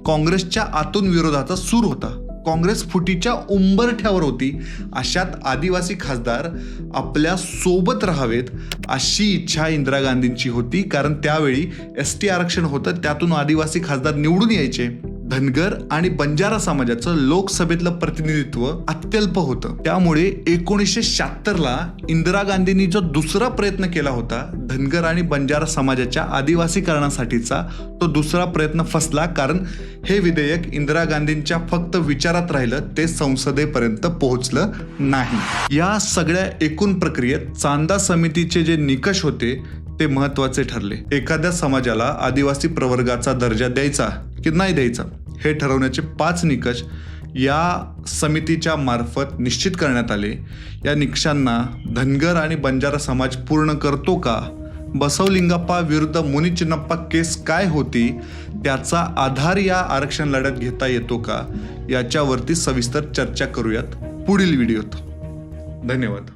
काँग्रेसच्या आतून विरोधाचा सूर होता. काँग्रेस फुटीच्या उंबरठ्यावर होती. अशात आदिवासी खासदार आपल्या सोबत राहावेत अशी इच्छा इंदिरा गांधींची होती. कारण त्यावेळी ST आरक्षण होतं, त्यातून आदिवासी खासदार निवडून यायचे. धनगर आणि बंजारा समाजाचं लोकसभेतलं प्रतिनिधित्व अत्यल्प होतं. त्यामुळे 1976ला इंदिरा गांधींनी जो दुसरा प्रयत्न केला होता धनगर आणि बंजारा समाजाच्या आदिवासीकरणासाठीचा, तो दुसरा प्रयत्न फसला. कारण हे विधेयक इंदिरा गांधींच्या फक्त विचारात राहिलं, ते संसदेपर्यंत पोहोचलं नाही. या सगळ्या एकूण प्रक्रियेत चांदा समितीचे जे निकष होते ते महत्वाचे ठरले. एखाद्या समाजाला आदिवासी प्रवर्गाचा दर्जा द्यायचा की नाही द्यायचा हे ठरवण्याचे 5 निकष या समितीच्या मार्फत निश्चित करण्यात आले. या निकषांना धनगर आणि बंजारा समाज पूर्ण करतो का, बसवलिंगप्पा विरुद्ध मुनी चिन्नप्पा केस काय होती, त्याचा आधार या आरक्षण लढ्यात घेता येतो का, याच्यावरती सविस्तर चर्चा करूयात पुढील व्हिडिओत. धन्यवाद.